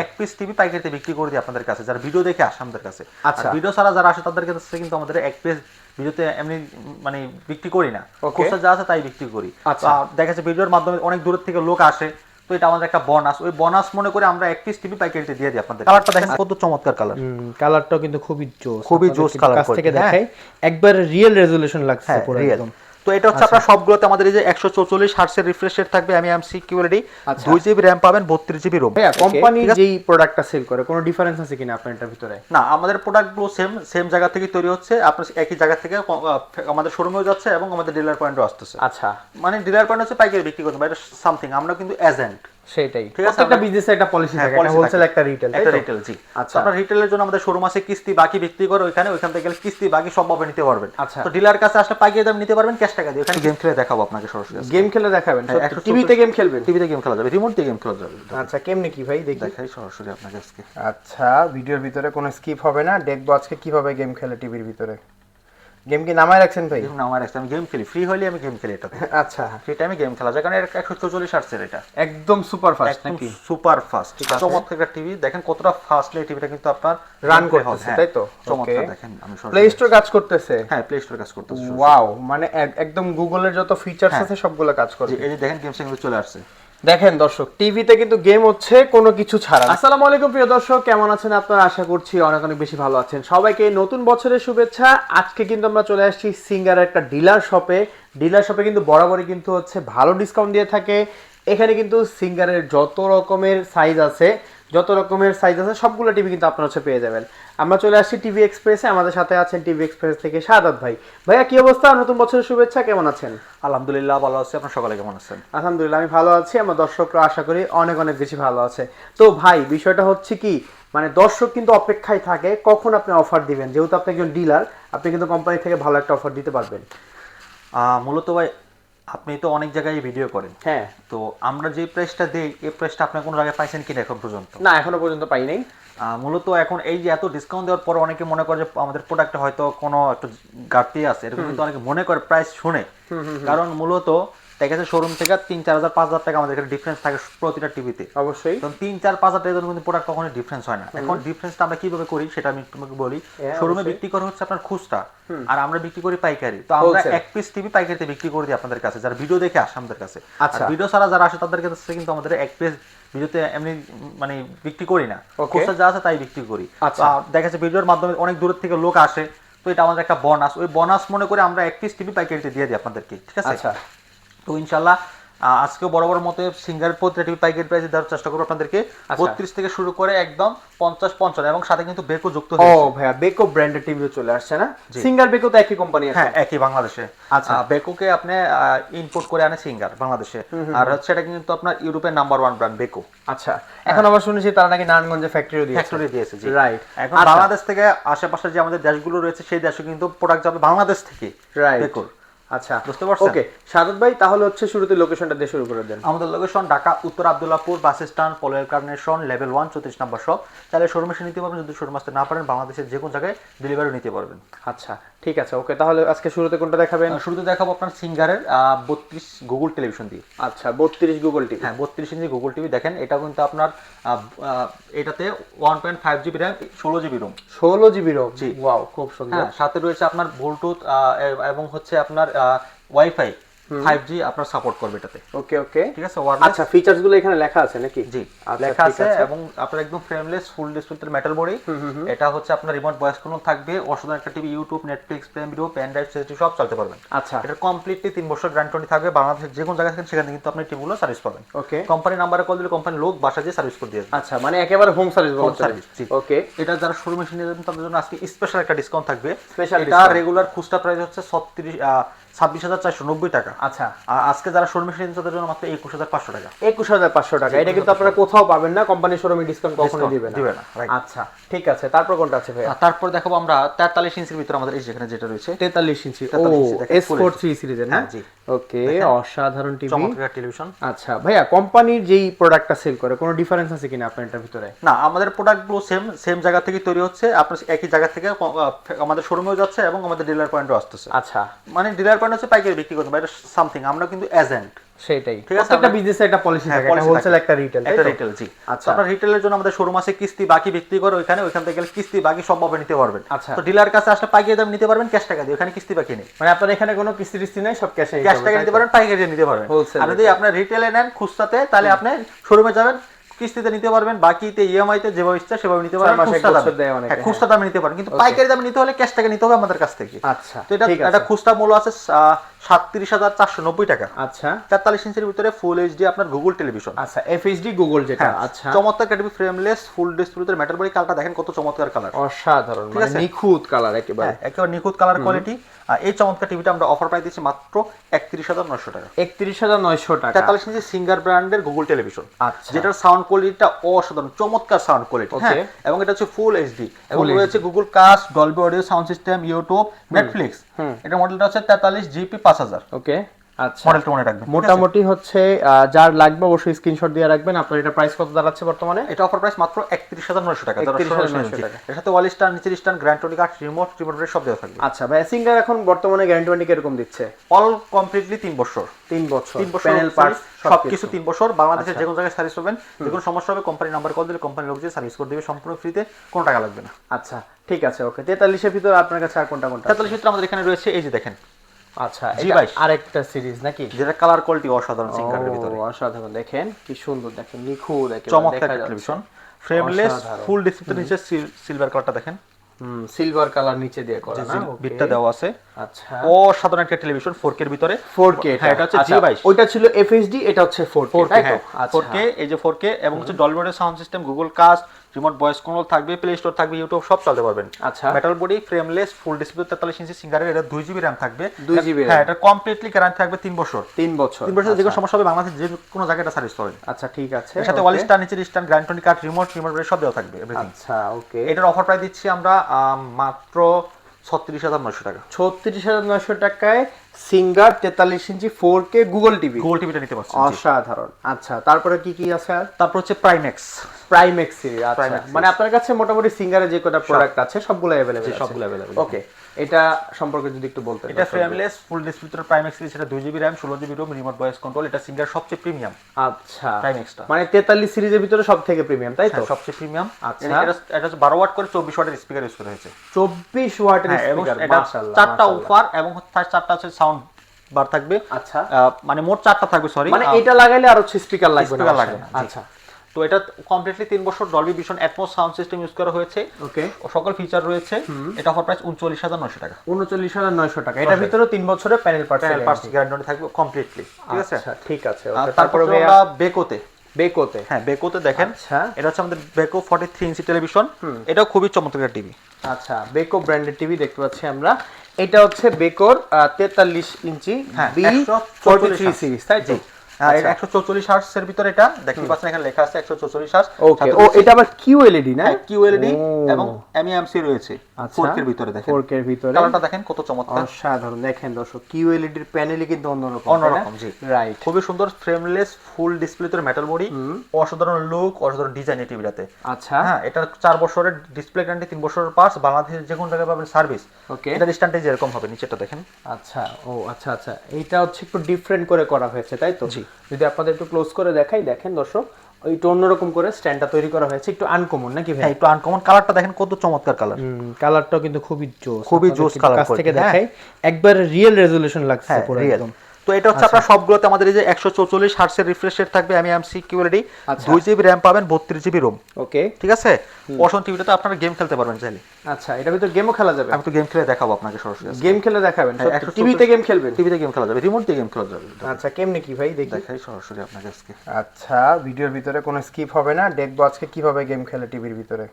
এক piece TV পাইকারিতে বিক্রি করে দিই আপনাদের কাছে, যারা ভিডিও দেখে আসে আমাদের কাছে। আচ্ছা, ভিডিও ছাড়া যারা আসে তাদের কাছে কিন্তু আমাদের এক পিস ভিডিওতে এমনি মানে বিক্রি করি না, খোঁজটা যা আছে তাই বিক্রি করি। দেখা যাচ্ছে ভিডিওর মাধ্যমে অনেক দূরের থেকে লোক আসে, তো এটা আমাদের একটা বোনাস, ওই বোনাস মনে করে আমরা এক পিস টিভি পাইকারিতে দিয়ে দিই আপনাদের। কালারটা দেখেন কত চমৎকার কালার, কালারটাও কিন্তু খুবই জোস, খুবই জোস কালার কাছ থেকে দেখাই একবার রিয়েল রেজোলিউশন লাগছে পুরো একদম। তো এটা হচ্ছে আপনার সবগুলোতে আমাদের এই যে 144 হার্টজের রিফ্রেশ রেট থাকবে, এমএম সিকিউরিটি, 2 জিবি র‍্যাম পাবেন, 32 জিবি রোম। ভাইয়া কোম্পানি যেই প্রোডাক্টটা সেল করে কোনো ডিফারেন্স আছে কিনা আপনার এটার ভিতরে? না, আমাদের প্রোডাক্টগুলো সেম জায়গা থেকে তৈরি হচ্ছে, আপনার একই জায়গা থেকে আমাদের শোরুমেও যাচ্ছে এবং আমাদের ডিলার পয়েন্টও আসতেছে। আচ্ছা, মানে ডিলার পয়েন্ট হচ্ছে পাইকারি বিক্রি করতে, এটা সামথিং, আমরা কিন্তু এজেন্ট। সেটাই, প্রত্যেকটা বিজনেসে একটা পলিসি থাকে, একটা হোলসেল একটা রিটেল, একটা রিটেল। জি, আচ্ছা, আপনার রিটেলের জন্য আমাদের শোরুম আছে, কিস্তি বাকি বিক্রি করে ওইখান থেকে গেলে কিস্তি বাকি সবভাবে নিতে পারবেন। আচ্ছা, তো ডিলার কাছে আসলে পাইকারি দাম নিতে পারবেন ক্যাশ টাকা দিয়ে। ওখানে গেম খেলে দেখাবো আপনাকে সরাসরি। গেম খেলে দেখাবেন? টিভিতে গেম খেলবেন? টিভিতে গেম খেলা যাবে, রিমোট দিয়ে গেম খেলা যাবে। আচ্ছা, কেমনে কি ভাই দেখাই সরাসরি আপনাকে আজকে। আচ্ছা, ভিডিওর ভিতরে কোনো স্কিপ হবে না, দেখবো আজকে কিভাবে গেম খেলে টিভির ভিতরে। গেম কি নামায় রাখছেন ভাই? গেম নামায় রাখছি, আমি গেম খেলি, ফ্রি হইলে আমি গেম খেলি এটাতে। আচ্ছা, ফ্রি টাইমে গেম খেলা যায়, কারণ এটা 144 হার্টজের, এটা একদম সুপার ফাস্ট নাকি? সুপার ফাস্ট, চমৎকার একটা টিভি। দেখেন কতটা ফাস্টলি টিভিটা কিন্তু আপনার রান করতেছে, তাই তো? চমৎকার। দেখেন আমি প্লে স্টোর কাজ করতেছে? হ্যাঁ, প্লে স্টোর কাজ করতেছে। ওয়াও, মানে একদম গুগলের যত ফিচারস আছে সবগুলো কাজ করে। এই যে দেখেন গেম সেগুলো চলে আসছে। দেখেন দর্শক, টিভিতে কিন্তু গেম হচ্ছে কোনো কিছু ছাড়া। আসসালামু আলাইকুম প্রিয় দর্শক, কেমন আছেন আপনারা? আশা করছি অনেক অনেক বেশি ভালো আছেন। সবাইকে নতুন বছরের শুভেচ্ছা। আজকে কিন্তু আমরা চলে আসছি সিঙ্গার একটা ডিলার শপে। ডিলার শপে কিন্তু বরাবরই কিন্তু হচ্ছে ভালো ডিসকাউন্ট দিয়ে থাকে। এখানে কিন্তু সিঙ্গারের যত রকমের সাইজ আছে সবগুলো টিভি কিন্তু আপনারা হচ্ছে পেয়ে যাবেন। আমরা চলে আসছি টিভি এক্সপ্রেসে, আমাদের সাথে আছেন টিভি এক্সপ্রেস থেকে শাহাদাত ভাই। ভাইয়া কি অবস্থা? নতুন বছরের শুভেচ্ছা, কেমন আছেন? আলহামদুলিল্লাহ ভালো আছি, আপনারা সকালে কেমন আছেন? আলহামদুলিল্লাহ আমি ভালো আছি, আমার দর্শকরা আশা করি অনেক অনেক বেশি ভালো আছে। তো ভাই, বিষয়টা হচ্ছে কি, মানে দর্শক কিন্তু অপেক্ষায় থাকে কখন আপনি অফার দিবেন। যেহেতু আপনি একজন ডিলার, আপনি কিন্তু কোম্পানি থেকে ভালো একটা অফার দিতে পারবেন। মূলত ভাই, আপনি তো অনেক জায়গায় ভিডিও করেন। হ্যাঁ, তো আমরা যে প্রাইসটা দেই, এই প্রাইসটা আপনি কোনো জায়গায় পাইছেন কিনা এখন পর্যন্ত? না, এখনো পর্যন্ত পাই নাই। মূলত এখন এই যে এত ডিসকাউন্ট দেওয়ার পর অনেকে মনে করে যে আমাদের প্রোডাক্টে হয়তো কোনো একটু ঘাটতি আছে, এরকম কিন্তু অনেকে মনে করে প্রাইস শুনে। কারণ মূলত দেখা যাচ্ছে শোরুম থেকে 3-4 হাজার 5,000 টাকা আমাদের এখানে ডিফারেন্স থাকে প্রতিটা টিভিতে। অবশ্যই, তখন 3-4-5 হাজার টাকার জন্য কিন্তু প্রোডাক্ট কখনোই ডিফারেন্স হয় না। এখন ডিফারেন্সটা আমরা কিভাবে করি সেটা আমি তোমাকে বলি। শোরুমে বিক্রি করা হচ্ছে আপনার খুচরা, আর আমরা বিক্রি করি পাইকারি। তো আমরা এক পিস টিভি পাইকারিতে বিক্রি করে দিই আপনাদের কাছে, যারা ভিডিও দেখে আসে আমাদের কাছে। আচ্ছা, ভিডিও ছাড়া যারা আসে তাদের কাছে কিন্তু আমাদের এক পিস ভিডিওতে এমনি মানে বিক্রি করি না, খোঁজটা যা আছে তাই বিক্রি করি। দেখা যাচ্ছে ভিডিওর মাধ্যমে অনেক দূরের থেকে লোক আসে, তো এটা আমাদের একটা বোনাস, ওই বোনাস মনে করে আমরা এক পিস টিভি পাইকারিতে দিয়ে দিই আপনাদেরকে, ঠিক আছে? তো ইনশাল্লাহ আজকেও বরাবর মতো সিঙ্গার প্রতিটা টিভি পাইকারি প্রাইসে দেওয়ার চেষ্টা করবো আপনাদেরকে। 32 থেকে শুরু করে একদম 50-55, এবং সাথে কিন্তু বেকো যুক্ত হয়েছে। ও ভাইয়া, বেকো ব্র্যান্ডের টিভিও চলে আসছে না? সিঙ্গার বেকো তো একই কোম্পানি আছে? হ্যাঁ, একই বাংলাদেশে। আচ্ছা, বেকোকে আপনি ইম্পোর্ট করে আনে সিঙ্গার বাংলাদেশে, আর হচ্ছে এটা কিন্তু আপনার ইউরোপের নাম্বার 1 ব্র্যান্ড বেকো। আচ্ছা, এখন আবার শুনেছি তারা নাকি নারায়ণগঞ্জে ফ্যাক্টরি দিয়েছে। জি, রাইট। এখন বাংলাদেশ থেকে আশেপাশে যে আমাদের দেশগুলো রয়েছে সেই দেশে কিন্তু প্রোডাক্ট যাবে বাংলাদেশ থেকে, রাইট বেকোর। আচ্ছা, বুঝতে পারছেন? ওকে শাহাদাত ভাই, তাহলে হচ্ছে শুরুতে লোকেশনটা দিয়ে শুরু করে দেন। আমাদের লোকেশন ঢাকা উত্তর আব্দুল্লাহপুর বাস স্ট্যান্ড, পলয়ের কার্নেশন, লেভেল 1, 34 নম্বর শপ। তাহলে শোরুমে এসে নিতে পারবেন, যদি শোরুম আসতে না পারেন বাংলাদেশের যে কোনো জায়গায় ডেলিভারি নিতে পারবেন। আচ্ছা, ঠিক আছে, ওকে। তাহলে আজকে শুরুতে কোনটা দেখাবেন? শুরুতে দেখাবো আপনার সিঙ্গারের 32 গুগল টেলিভিশন দিয়ে। আচ্ছা, 32 গুগল টিভি। হ্যাঁ, 32 ইঞ্চি গুগল টিভি। দেখেন এটা কিন্তু আপনার এটাতে 1.5 GB RAM, 16 GB ROM. 16 GB ROM? জি, ওয়াও, খুব সুন্দর। সাথে রয়েছে আপনার ব্লুটুথ এবং হচ্ছে আপনার ওয়াইফাই 5G আপনার সাপোর্ট করবে এটাতে। ওকে ওকে, ঠিক আছে। আচ্ছা, ফিচারস গুলো এখানে লেখা আছে নাকি? জি, লেখা আছে, এবং আপনার একদম frameless full display metal body. এটা হচ্ছে আপনার রিমোট ভয়েস কন্ট্রোল থাকবে, অসাধারণ একটা TV, YouTube, Netflix, Prime video, pen drive, CD সব চালাতে পারবেন। আচ্ছা, এটা কমপ্লিটলি 3 বছর গ্যারান্টি থাকবে। বাংলাদেশের যে কোনো জায়গা থেকে সেখানে কিন্তু আপনি টিভিগুলো সার্ভিস পাবেন। ওকে, কোম্পানি নাম্বারে কল দিলে কোম্পানির লোক বাসা দিয়ে সার্ভিস করে দিয়ে দেবে। আচ্ছা, মানে একেবারে হোম সার্ভিস বলতে সার্ভিস। জি, ওকে। এটা যারা শোরুমে এসে নিয়ে যাবেন তাদের জন্য আজকে স্পেশাল একটা ডিসকাউন্ট থাকবে। এটা রেগুলার খুচরা প্রাইস হচ্ছে 26,490 টাকা। আচ্ছা, আর আজকে যারা শোরুমে এসে নিয়ে তাদের জন্য মাত্র 21,500 টাকা। 21,500 টাকা। এটা কিন্তু আপনারা কোথাও পাবেন না, কোম্পানির শোরুমে ডিসকাউন্ট কখনো দিবে না। আচ্ছা, ঠিক আছে। তারপর কোনটা আছে ভাই? তারপর দেখাবো আমরা 43 ইঞ্চির ভিতরে আমাদের এই যেখানে যেটা রয়েছে 43 ইঞ্চি। ও, S43 সিরিজের না? জি, ওকে, অসাধারণ টিভি, চমৎকার টেলিভিশন। আচ্ছা ভাইয়া, কোম্পানির যেই প্রোডাক্টটা সেল করে কোনো ডিফারেন্স আছে কিনা আপনার এটার ভিতরে? না, আমাদের প্রোডাক্টগুলো সেম জায়গা থেকে তৈরি হচ্ছে, আপনার একই জায়গা থেকে আমাদের শোরুমেও যাচ্ছে এবং আমাদের ডিলার পয়েন্টও আসতেছে। আচ্ছা, মানে ডিলার পয়েন্ট হচ্ছে পাইকারি বিক্রি করতে এটা সামথিং, আমরা কিন্তু এজেন্ট। সেটাই, ঠিক আছে, প্রত্যেকটা বিজনেসে একটা পলিসি থাকে, একটা হোলসেল একটা রিটেল, একটা রিটেল। জি, আচ্ছা। আপনারা রিটেলের জন্য আমাদের শোরুম আছে, কিস্তি বাকি বিক্রি করে ওইখান থেকে গেলে কিস্তি বাকি সব ভাবে নিতে পারবেন। আচ্ছা। তো ডিলার কাছে আসলে পাইকারি দাম নিতে পারবেন ক্যাশ টাকা দিয়ে, ওখানে কিস্তি বাকি নেই। মানে আপনার এখানে কোনো কিস্তি টিস্তি নাই, সব ক্যাশে ক্যাশ টাকা নিতে পারেন, পাইকারি দিয়ে নিতে পারবেন। আর যদি আপনার রিটেলে নেন খুচরাতে, তাহলে আপনি শোরুমে যাবেন, কিস্তিতে নিতে পারবেন, বাকিতে ইএমআই তে যেভাবে ইচ্ছা সেভাবে নিতে পারবেন, খুচরা দামে নিতে পারেন। কিন্তু পাইকারি দামে নিতে হলে ক্যাশ টাকা নিতে হবে আমাদের কাছ থেকে। আচ্ছা, তো এটা খুচরা মূল্য আছে 37,490 টাকা। আচ্ছা, 43 ইঞ্চির ভিতরে ফুল এইচডি আপনার গুগল টেলিভিশন। আচ্ছা, এফএইচডি গুগল যেটা। আচ্ছা, চমৎকার টিভি, ফ্রেমলেস ফুল ডিসপ্লেতে মেটাল বডি, কালারটা দেখেন কত চমৎকার কালার, অসাধারণ, মানে নিখুঁত কালার, একেবারে নিখুঁত কালার কোয়ালিটি। এই চমৎকার টিভিটা আমরা অফার প্রাইস দিচ্ছি মাত্র 31,900 টাকা। 31,900 টাকা। 43 ইঞ্চি সিঙ্গার ব্র্যান্ডের গুগল টেলিভিশন, আচ্ছা, যেটার সাউন্ড কোয়ালিটিটা অসাধারণ, চমৎকার সাউন্ড কোয়ালিটি। হ্যাঁ, এবং এটা হচ্ছে ফুল এইচডি এবং রয়েছে Google cast, Dolby audio sound system, YouTube, Netflix. এটা মডেলটা হচ্ছে 43 জিপি 5000। ওকে, আচ্ছা, মডেলটা মনে রাখবেন। মোটামুটি হচ্ছে যার লাগবে অবশ্যই স্ক্রিনশট দিয়ে রাখবেন। আপনার এটা প্রাইস কত দাঁড়াচ্ছে বর্তমানে? এটা অফার প্রাইস মাত্র 31,900 টাকা। 31,900 টাকা। এর সাথে ওয়াল স্ট্যান্ড, নিচের স্ট্যান্ড, গ্যারান্টি কার্ড, রিমোট সব দেওয়া থাকবে। আচ্ছা ভাই, সিঙ্গার এখন বর্তমানে গ্যারান্টি ওয়ারেন্টি কিরকম দিচ্ছে? অল কমপ্লিটলি 3 বছর। 3 বছর, 3 বছর প্যানেল পার্টস সবকিছু 3 বছর। বাংলাদেশের যে কোনো জায়গায় সার্ভিস পাবেন, যে কোনো সমস্যা হবে কোম্পানি নাম্বার কল দিলে কোম্পানি লোক যে সার্ভিস করে দেবে সম্পূর্ণ ফ্রিতে, কোনো টাকা লাগবে না। আচ্ছা, ঠিক আছে, ওকে। 43 এর ভিতরে আপনার কাছে আর কোনটা? 43 ভিতরে আমাদের এখানে রয়েছে এই যে দেখেন, আচ্ছা, এটা আরেকটা সিরিজ নাকি, যেটা কালার কোয়ালিটি অসাধারণ সিঙ্গারের ভিতরে। অসাধারণ, দেখেন কি সুন্দর, দেখেন নিখুঁত, দেখেন চমৎকার টেলিভিশন, ফ্রেমলেস ফুল ডিসপ্লে, নিচে সিলভার কালারটা দেখেন, সিলভার কালার নিচে দিয়ে করা না, বিটটা দেওয়া আছে। আচ্ছা, অসাধারণ একটা টেলিভিশন 4K এর ভিতরে। 4K, হ্যাঁ, এটা হচ্ছে G22। ওইটা ছিল FHD, এটা হচ্ছে 4K, তাই তো? আচ্ছা, 4K, এই যে 4K এবং হচ্ছে Dolby audio sound system, Google cast, remote voice control থাকবে, প্লে স্টোর থাকবে, ইউটিউব সব চালাতে পারবেন। আচ্ছা, metal body, frameless full display, 43 inch সিঙ্গারের। এটা 2GB RAM থাকবে। 2GB, হ্যাঁ, এটা কমপ্লিটলি গ্যারান্টি থাকবে 3 বছর। 3 বছর, 3 বছর যে কোনো সমস্যা হবে বাংলাদেশে যে কোনো জায়গায় এটা সার্ভিস পাবেন। আচ্ছা, ঠিক আছে। এর সাথে ওয়াল স্ট্যান্ড, নিচের স্ট্যান্ড, গ্যারান্টি কার্ড, রিমোট সব দেওয়া থাকবে, এভরিথিং। আচ্ছা, ওকে। এটার অফার প্রাইস দিচ্ছি আমরা মাত্র 36,900 টাকা। 36,900 টাকায় সিঙ্গার 43 ইঞ্চি 4K গুগল টিভিটা নিতে পারছেন। অসাধারণ। আচ্ছা, তারপরে কি কি আছে? তারপর হচ্ছে প্রাইমেক্স সিরিজ। আচ্ছা, মানে আপনার কাছে মোটামুটি সিঙ্গারের যে কটা প্রোডাক্ট আছে সবগুলো अवेलेबल আছে। সবগুলো अवेलेबल। ওকে, এটা সম্পর্কে যদি একটু বলতেন। এটা ফ্রেমলেস ফুল ডিসপ্লে প্রাইমেক্স সিরিজ, এটা 2GB RAM, 16GB ROM, remote voice control. এটা সিঙ্গার সবচেয়ে প্রিমিয়াম। আচ্ছা, প্রাইমেক্সটা মানে 43 সিরিজের ভিতরে সবথেকে প্রিমিয়াম, তাই তো? সবচেয়ে প্রিমিয়াম। আচ্ছা, এটা 12 ওয়াট করে 24 ওয়াটের স্পিকার ইউজ করা হয়েছে। 24 ওয়াটের স্পিকার, মাশাআল্লাহ। 4টা অফার এবং 4টা আছে সাউন্ড বার থাকবে। আচ্ছা, মানে মোট 4টা থাকবে, সরি। মানে এটা লাগাইলে আর হচ্ছে স্পিকার লাগবে না। আচ্ছা, তো এটা কমপ্লিটলি 3 বছর Dolby vision atoms sound system use করা হয়েছে। ওকে, সকল ফিচার রয়েছে। এটা অফার প্রাইস 39,900 টাকা। 39,900 টাকা। এটার ভিতরে 3 বছরের প্যানেল পার্টস গ্যারান্টি থাকবে কমপ্লিটলি। ঠিক আছে, আচ্ছা, ঠিক আছে। তারপরে আমরা বেকোতে। হ্যাঁ, বেকোতে দেখেন, এটা হচ্ছে আমাদের বেকো 43 ইঞ্চি টেলিভিশন। এটাও খুবই চমৎকার টিভি। আচ্ছা, বেকো ব্র্যান্ডের টিভি দেখতে পাচ্ছি আমরা। এটা হচ্ছে বেকোর 43 ইঞ্চি B43 সিরিজ, তাই তো? 144 হার্টজ এর ভিতরে এটা দেখতে পাচ্ছেন, এখানে লেখা আছে 144 হার্টজ। ওকে, ও এটা আবার QLED না? QLED এবং MEMC রয়েছে 4K এর ভিতরে। দেখেন 4K এর ভিতরে কালারটা দেখেন কত চমৎকার, অসাধারণ। দেখেন দর্শক, QLED এর প্যানেলই কিন্তু অন্যরকম। জি, রাইট, খুবই সুন্দর ফ্রেমলেস ফুল ডিসপ্লেতে মেটাল বডি, অসাধারণ লুক, অসাধারণ ডিজাইন এই টিভিটাতে। আচ্ছা, হ্যাঁ, এটা 4 বছরের ডিসপ্লে গ্যারান্টি, 3 বছরের পার্টস, বাংলাদেশের যে কোনো জায়গায় পাবেন সার্ভিস। ওকে, এটা স্ট্যান্ডার্ড এরকম হবে, নিচেটা দেখেন। আচ্ছা, ও আচ্ছা আচ্ছা, এটা হচ্ছে একটু ডিফারেন্ট করে করা হয়েছে, তাই তো? জি, যদি আপনাদের একটু ক্লোজ করে দেখাই, দেখেন দর্শক, একটু অন্যরকম করে স্ট্যান্ডটা তৈরি করা হয়েছে, একটু আনকমন নাকি ভাই? হ্যাঁ, একটু আনকমন। কালারটা দেখেন কত চমৎকার কালার, কালারটাও কিন্তু খুবই জোস কালার কাছ থেকে দেখাই, একবার রিয়েল রেজোলিউশন লাগছে পুরো একদম। তো এটা হচ্ছে আপনার সবগুলোতে আমাদের এই যে 144 হার্টজের রিফ্রেশ রেট থাকবে, MEMC QLED, 2GB RAM পাবেন, 32GB ROM। ওকে, ঠিক আছে। অসন টিভিটাতে আপনারা গেম খেলতে পারবেন চাইলে। আচ্ছা, এটার ভিতরে গেমও খেলা যাবে? আমি তো গেম খেলে দেখাবো আপনাকে সরাসরি। গেম খেলে দেখাবেন? টিভিতে গেম খেলবেন? টিভিতে গেম খেলা যাবে, রিমোট দিয়ে গেম খেলা যাবে। আচ্ছা, কেমনে কি ভাই দেখি? দেখাই সরাসরি আপনাকে আজকে। আচ্ছা, ভিডিওর ভিতরে কোনো স্কিপ হবে না, দেখবো আজকে কিভাবে গেম খেলে টিভির ভিতরে।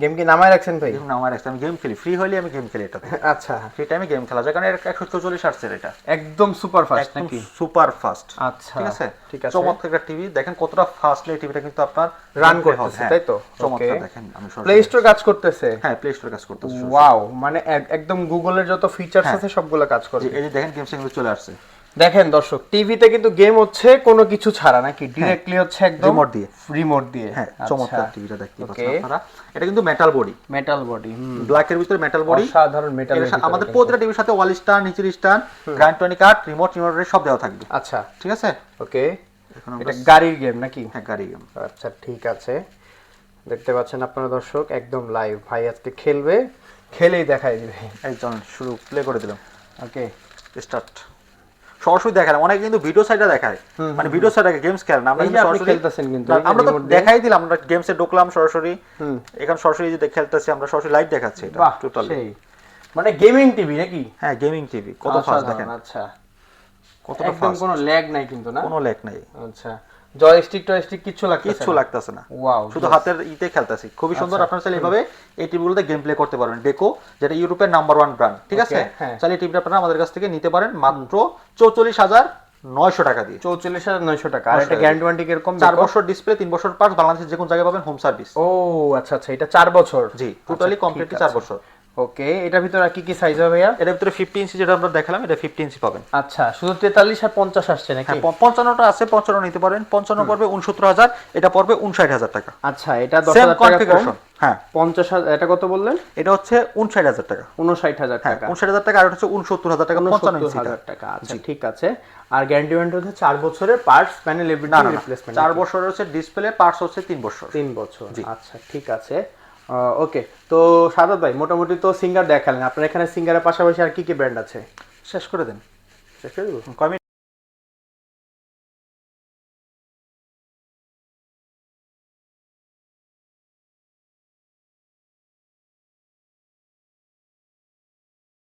গেম কি নামায় রাখছেন ভাই? গেম নামায় রাখছি, আমি গেম খেলি, ফ্রি হইলে আমি গেম খেলি এটাতে। আচ্ছা, ফ্রি টাইমে গেম খেলা যায়, কারণ এটা 144 হার্টজের, এটা একদম সুপার ফাস্ট নাকি? Super fast. আচ্ছা, ঠিক আছে, ঠিক আছে। চমৎকার একটা টিভি, দেখেন কতটা ফাস্টলি টিভিটা কিন্তু আপনার রান করতেছে, তাই তো? চমৎকার। দেখেন আমি প্লে স্টোর কাজ করতেছে। হ্যাঁ, প্লে স্টোর কাজ করতেছে। ওয়াও, মানে একদম গুগলের যত ফিচারস আছে সবগুলো কাজ করবে। এই যে দেখেন গেমস কিন্তু চলে আসছে। দেখেন দর্শক, টিভিতে কিন্তু গেম হচ্ছে কোনো কিছু ছাড়া নাকি, ডাইরেক্টলি হচ্ছে একদম রিমোট দিয়ে। হ্যাঁ, চমৎকার টিভিটা দেখতে পাচ্ছেন আপনারা। এটা কিন্তু মেটাল বডি, ব্ল্যাক এর ভিতরে মেটাল বডি, সাধারণ মেটাল। আমাদের প্রতিটা টিভির সাথে ওয়াল স্ট্যান্ড, নিচের স্ট্যান্ড, গ্রাইন্ড কার্ড, রিমোটের সব দেওয়া থাকবে। আচ্ছা, ঠিক আছে। ওকে, এটা গাড়ির গেম নাকি? হ্যাঁ, গাড়ির গেম। আচ্ছা, ঠিক আছে। দেখতে পাচ্ছেন আপনারা দর্শক, একদম লাইভ। ভাই আজকে খেলবে, খেলেই দেখাই দিবে। একজন শুরু প্লে করে দিলাম। ওকে, স্টার্ট। সরাসরি দেখায়, অনেকে কিন্তু ভিডিও সাইডে দেখায়, মানে ভিডিও সাইডে গেমস খেলে না। আমরা কিন্তু সরাসরি খেলতেছেন, কিন্তু আমরা তো দেখাই দিলাম, আমরা গেমসে ঢুকলাম সরাসরি, এখন সরাসরি যে খেলতেছি আমরা, সরাসরি লাইভ দেখাচ্ছি। এটা টোটালি মানে গেমিং টিভি নাকি? হ্যাঁ, গেমিং টিভি। কত ফাস্ট দেখেন। আচ্ছা, কতটা একদম কোনো ল্যাগ নাই কিন্তু না? কোনো ল্যাগ নাই। আচ্ছা, জয়স্টিক টয়স্টিক কিছু লাগতেছে না। ওয়াও, শুধু হাতের ইতে খেলতেছি, খুবই সুন্দর। আপনারা চাইলে এইভাবে এই টিভিগুলোতে গেম প্লে করতে পারবেন। ডেকো, যেটা ইউরোপের নাম্বার 1 ব্র্যান্ড, ঠিক আছে। চাইলে এই টিভিটা আপনারা আমাদের কাছ থেকে নিতে পারেন মাত্র 44,900 টাকা দিয়ে। 44,900 টাকা। আর এটা গ্যারান্টি ওয়ারেন্টি কিরকম? 4 বছর ডিসপ্লে, 3 বছর পার্টস, বাংলাদেশের যে কোনো জায়গায় পাবেন, হোম সার্ভিস। ও আচ্ছা আচ্ছা, এটা 4 বছর। জি, টোটালি কমপ্লিটলি 4 বছর। ওকে, এটার ভিতরে আর কি কি সাইজ হবে ভাইয়া? এর ভিতরে 50 ইঞ্চি যেটা আমরা দেখালাম, এটা 50 ইঞ্চি পাবেন। আচ্ছা, শুধু 43 আর 50 আসছে নাকি? হ্যাঁ, 55টা আছে, 55 নিতে পারেন। 55 পড়বে 69,000, এটা পড়বে 59,000 টাকা। আচ্ছা, এটা 10,000 টাকা কম। হ্যাঁ, 50,000, এটা কত বললেন? এটা হচ্ছে 59,000 টাকা। 59,000 টাকা। 59,000 টাকা। আর এটা হচ্ছে 69,000 টাকা, 55 ইঞ্চি টাকা। আচ্ছা, ঠিক আছে। আর গ্যারান্টি ওয়ারেন্টি হচ্ছে 4 বছরের, পার্টস প্যানেল এভরিথিং রিপ্লেসমেন্ট। 4 বছরের হচ্ছে ডিসপ্লে, পার্টস হচ্ছে 3 বছর। 3 বছর। আচ্ছা, ঠিক আছে। ওকে, তো সাদাত ভাই, মোটামুটি তো সিঙ্গার দেখালেন। আপনার এখানে সিঙ্গারের পাশাপাশি আর কি কি ব্র্যান্ড আছে? শেষ করে দেন। শেষ করে দেব? কয়